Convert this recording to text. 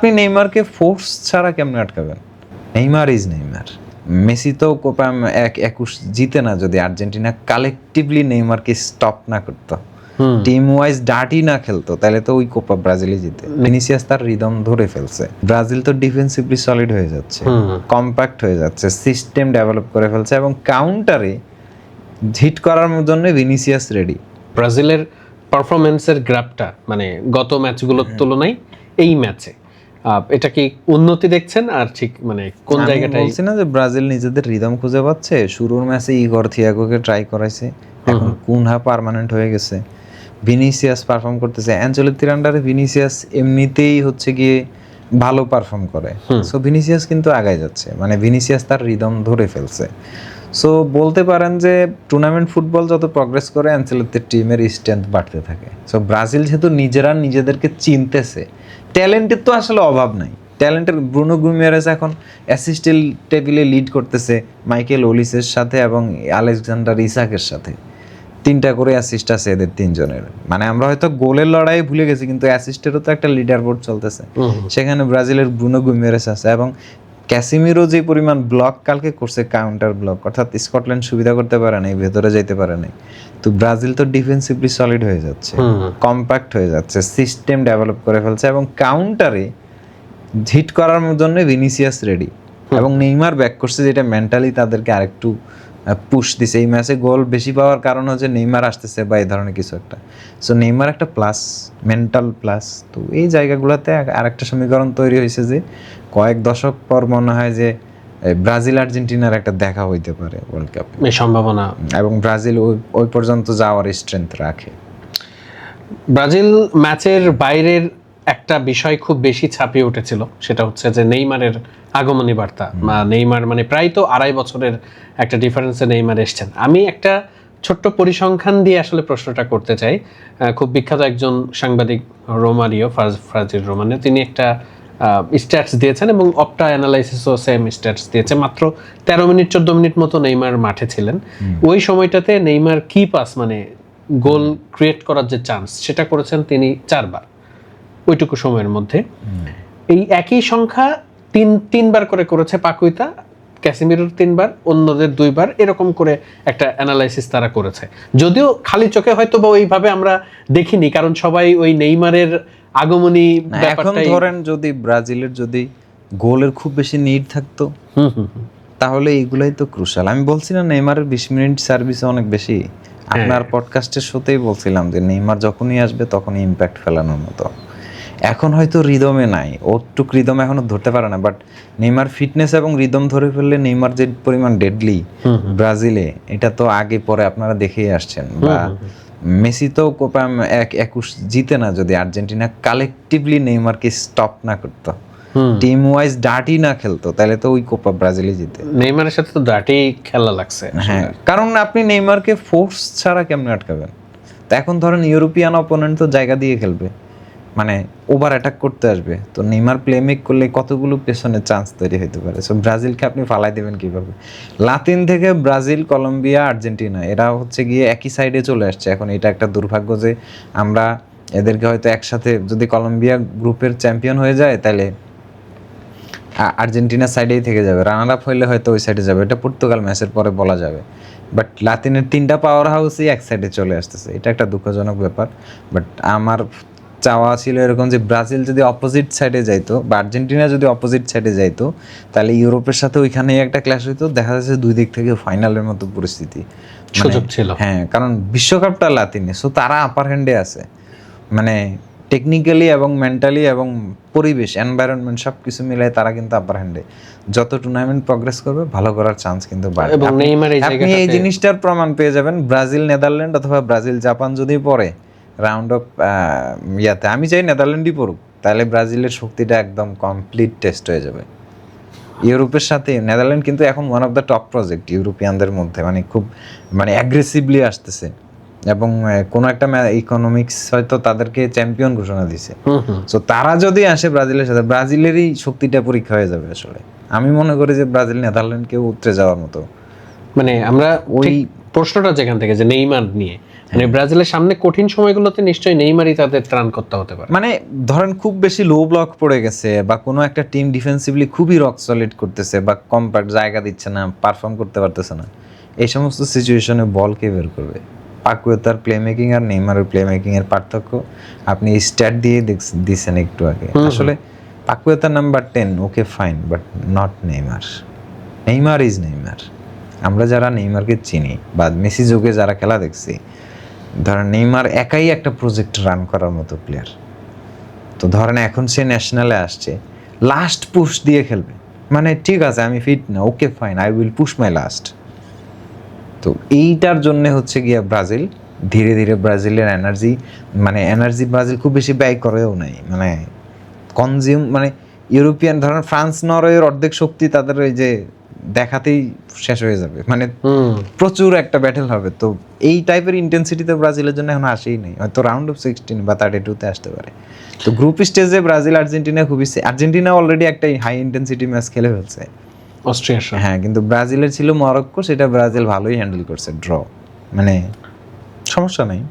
আপনি নেইমারকে ফোর্স ছাড়া কেমনে আটকাবেন? Neymar is Neymar. মেসি তো কোপা 21 জিতে না যদি আর্জেন্টিনা কালেকটিভলি নেইমারকে স্টপ না করতো, টিম ওয়াইজ ডার্টি না খেলতো, তাহলে তো ওই কোপা ব্রাজিলই জিতে। ভিনিসিয়াস তার রিদম ধরে ফেলছে। ব্রাজিল তো ডিফেন্সিভলি সলিড হয়ে যাচ্ছে, কম্প্যাক্ট হয়ে যাচ্ছে, সিস্টেম ডেভেলপ করে ফেলছে এবং কাউন্টারে হিট করার জন্য ভিনিসিয়াস রেডি। ব্রাজিলের পারফরমেন্সের গ্রাফটা মানে গত ম্যাচগুলোর তুলনায় এই ম্যাচে এটা কি উন্নতি দেখছেন? আর ঠিক মানে কোন জায়গাটায় বলছি না যে ব্রাজিল নিজেদের রিদম খুঁজে পাচ্ছে। শুরুর ম্যাচে ইগর থিয়াগোকে ট্রাই করাইছে, এখন কুনহা পার্মানেন্ট হয়ে গেছে, ভিনিসিয়াস পারফর্ম করতেছে। অ্যাঞ্চেলোত্তির আন্ডারে ভিনিসিয়াস এমনিতেই হচ্ছে গিয়ে ভালো পারফর্ম করে, সো ভিনিসিয়াস কিন্তু আগায় যাচ্ছে, মানে ভিনিসিয়াস তার রিদম ধরে ফেলছে। সো বলতে পারেন যে টুর্নামেন্ট ফুটবল যত প্রগ্রেস করে অ্যাঞ্চেলোত্তির টিমের স্ট্রেংথ বাড়তে থাকে। সো ব্রাজিল যেহেতু নিজেরা নিজেদেরকে চিনতেছে, ট্যালেন্টের তো আসলে অভাব নাই। ট্যালেন্টের ব্রুনো গুইমারেস এখন অ্যাসিস্টের টেবিলে লিড করতেছে মাইকেল ওলিসের সাথে এবং আলেকজান্ডার ইসাকের সাথে। 3টা করে অ্যাসিস্ট আছে এদের 3জনের। মানে আমরা হয়তো গোলের লড়াই ভুলে গেছি, কিন্তু অ্যাসিস্টেরও তো একটা লিডার বোর্ড চলতেছে। সেখানে ব্রাজিলের ব্রুনো গুইমারেস আছে এবং ক্যাসিমিরো যে পরিমাণ ব্লক কালকে করছে, কাউন্টার ব্লক, অর্থাৎ স্কটল্যান্ড সুবিধা করতে পারে নাই, ভেতরে যাইতে পারে নাই। তো ব্রাজিল তো ডিফেন্সিভলি সলিড হয়ে যাচ্ছে, কম্প্যাক্ট হয়ে যাচ্ছে, সিস্টেম ডেভেলপ করে ফেলছে এবং কাউন্টারে হিট করার জন্য ভিনিসিয়াস রেডি এবং নেইমার ব্যাক করছে, যেটা মেন্টালি তাদেরকে আরেকটু পুশ দিছে। এই ম্যাচে গোল বেশি পাওয়ার কারণ হচ্ছে নেইমার আসতেছে বা এই ধরনের কিছু একটা। সো নেইমার একটা প্লাস, মেন্টাল প্লাস। তো এই জায়গাগুলোতে আরেকটা সমীকরণ তৈরি হয়েছে যে কয়েক দশক পর মনে হয় যে ব্রাজিল আর্জেন্টিনার একটা দেখা হইতে পারে ওয়ার্ল্ড কাপে, এই সম্ভাবনা, এবং ব্রাজিল ওই পর্যন্ত যাওয়ার স্ট্রেংথ রাখে। ব্রাজিল ম্যাচের বাইরের একটা বিষয় খুব বেশি ছাপিয়ে উঠেছিল, সেটা হচ্ছে যে নেইমারের আগমনী বার্তা। নেইমার মানে প্রায় তো 2.5 বছরের একটা ডিফারেন্সে নেইমার এসছেন। আমি একটা ছোট্ট পরিসংখ্যান দিয়ে আসলে প্রশ্নটা করতে চাই। খুব বিখ্যাত একজন সাংবাদিক রোমারিও, ফাজিল রোমানিও, তিনি একটা স্ট্যাটস দিয়েছেন এবং অপটা অ্যানালাইসিসও সেম স্ট্যাটস দিয়েছে। মাত্র 13 মিনিট 14 মিনিট মতো নেইমার মাঠে ছিলেন। ওই সময়টাতে নেইমার কি পাস মানে গোল ক্রিয়েট করার যে চান্স, সেটা করেছেন তিনি 4 বার ওইটুকু সময়ের মধ্যে। এই একই সংখ্যা তিনবার করে করেছে পাকুইতা, ক্যাসিমিরোর 3 বার, অন্যদের 2 বার, এরকম করে একটা অ্যানালাইসিস তারা করেছে। যদিও খালি চোখে হয়তো বা ওইভাবে আমরা দেখিনি, কারণ সবাই ওই নেইমারের আগমনী ব্যাপারটাই। এখন ধরেন যদি ব্রাজিলের যদি গোলের খুব বেশি নিড থাকতো, তাহলে এইগুলাই তো ক্রুশাল। আমি বলছি না নেইমারের 20 মিনিট সার্ভিস অনেক বেশি। আপনার পডকাস্টের শোতেই বলছিলাম যে নেইমার যখনই আসবে তখনই ইম্প্যাক্ট ফেলানোর মতো। এখন হয়তো রিদমে নাই, ওটুক রিদম এখনো ধরতে পারে না, বাট নেইমার ফিটনেস এবং রিদম ধরে ফেললে নেইমার যে পরিমাণ ডেডলি ব্রাজিলে, এটা তো আগে পরে আপনারা দেখেই আসছেন। বা মেসি তো কোপা 21 জিতে না যদি আর্জেন্টিনা কালেকটিভলি নেইমারকে স্টপ না করতো, টিম ওয়াইজ ডার্টি না খেলতো, তাহলে তো ওই কোপা ব্রাজিলই জিতে। নেইমারের সাথে তো ডার্টি খেলা লাগছে। হ্যাঁ, কারণ আপনি নেইমারকে ফোর্স ছাড়া কেমনে আটকাবেন? তো এখন ধরেন ইউরোপিয়ান অপোনেন্ট তো জায়গা দিয়ে খেলবে, মানে ওভার অ্যাটাক করতে আসবে, তো নেইমার প্লেমেক করলে কতগুলো পেছনে চান্স তৈরি হতে পারে। সো ব্রাজিলকে আপনি ফালাই দেবেন কিভাবে? লাতিন থেকে ব্রাজিল, কলম্বিয়া, আর্জেন্টিনা এরা হচ্ছে গিয়ে একই সাইডে চলে আসছে এখন। এটা একটা দুর্ভাগ্য যে আমরা এদেরকে হয়তো একসাথে, যদি কলম্বিয়া গ্রুপের চ্যাম্পিয়ন হয়ে যায় তাহলে আর্জেন্টিনার সাইডেই থেকে যাবে, রানার আপ হইলে হয়তো ওই সাইডে যাবে, এটা পর্তুগাল ম্যাচের পরে বলা যাবে। বাট লাতিনের 3টা পাওয়ার হাউসই এক সাইডে চলে আসতেছে, এটা একটা দুঃখজনক ব্যাপার। বাট আমার চাওয়া ছিল এরকম যে ব্রাজিল যদি অপোজিট সাইডে যাইতো বা আর্জেন্টিনা যদি অপোজিট সাইডে যাইতো, তাহলে ইউরোপের সাথে ওইখানেই একটা ক্ল্যাশ হইতো, দেখা যাচ্ছে 2 দিক থেকে ফাইনালের মতো পরিস্থিতি সুযোগ ছিল। হ্যাঁ, কারণ বিশ্বকাপটা লাতিনে, সো তারা আপার হ্যান্ডে আছে, মানে টেকনিক্যালি এবং মেন্টালি এবং পরিবেশ, এনভায়রনমেন্ট সব কিছু মিলাই তারা কিন্তু আপার হ্যান্ডে। যত টুর্নামেন্ট প্রগ্রেস করবে ভালো করার চান্স কিন্তু বাড়বে। আপনি এই জিনিসটার প্রমাণ পেয়ে যাবেন ব্রাজিল নেদারল্যান্ড অথবা ব্রাজিল জাপান যদি পড়ে রাউন্ড অফ ইয়াতে, আমি চাই নেদারল্যান্ডই পড়ুক, তাহলে ব্রাজিলের শক্তিটা একদম কমপ্লিট টেস্ট হয়ে যাবে। ইউরোপের সাথে নেদারল্যান্ড কিন্তু এখন one of the top project ইউরোপিয়ানদের মধ্যে, মানে খুব মানে অ্যাগ্রেসিভলি আসতেছে এবং কোনো একটা ইকোনমিক্স হয়তো তাদেরকে চ্যাম্পিয়ন ঘোষণা দিছে। সো তারা যদি আসে ব্রাজিলের সাথে, ব্রাজিলেরই শক্তিটা পরীক্ষা হয়ে যাবে আসলে। আমি মনে করি যে ব্রাজিল নেদারল্যান্ডকেও উতরে যাওয়ার মতো। মানে আমরা ওই প্রশ্নটা যেখান থেকে যে নেইমার নিয়ে, মানে ব্রাজিলের সামনে কঠিন সময়গুলোতে নিশ্চয়ই নেইমারই তাদের ত্রাণ করতে হতে পারে। মানে ধরেন খুব বেশি লো ব্লক পড়ে গেছে বা কোনো একটা টিম ডিফেন্সিভলি খুবই রক সলিড করতেছে বা কম্প্যাক্ট জায়গা দিচ্ছে না, পারফর্ম করতে পারতেছে না, এই সমস্ত সিচুয়েশনে বল কে বের করবে? পাকুয়েতার প্লে মেকিং আর নেইমারের প্লে মেকিং এর পার্থক্য আপনি স্ট্যাট দিয়ে দিচ্ছেন একটু আগে। আসলে Paquetá number 10 okay fine, but not Neymar. Neymar is Neymar. আমরা যারা নেইমারকে চিনি বা মেসি যুগে যারা খেলা দেখছি, ধরেন নেইমার একাই একটা প্রজেক্ট রান করার মতো প্লেয়ার। তো ধরেন এখন সে ন্যাশনালে আসছে, লাস্ট পুশ দিয়ে খেলবে, মানে ঠিক আছে আমি ফিট না, okay fine, I will push my last. তো এইটার জন্য হচ্ছে গিয়া ব্রাজিল ধীরে ধীরে ব্রাজিলের এনার্জি ব্রাজিল খুব বেশি ব্যয় করেও নাই, মানে কনজিউম, মানে ইউরোপিয়ান ধরেন ফ্রান্স নরওয়ের অর্ধেক শক্তি তাদের ওই যে দেখাতেই শেষ হয়ে যাবে, মানে প্রচুর একটা ব্যাটেল হবে। তো এই টাইপের ইন্টেন্সিটিতে ব্রাজিলের জন্য এখন আসেই নেই, হয়তো রাউন্ড অফ 16 বা 32-তে আসতে পারে। তো গ্রুপ স্টেজে ব্রাজিল আর্জেন্টিনা আর্জেন্টিনা অলরেডি একটা হাই ইন্টেন্সিটি ম্যাচ খেলে ফেলছে অস্ট্রিয়ার সাথে। হ্যাঁ, কিন্তু ব্রাজিলের ছিল মরক্কো, সেটা ব্রাজিল ভালোই হ্যান্ডেল করছে, ড্র, মানে সমস্যা নেই।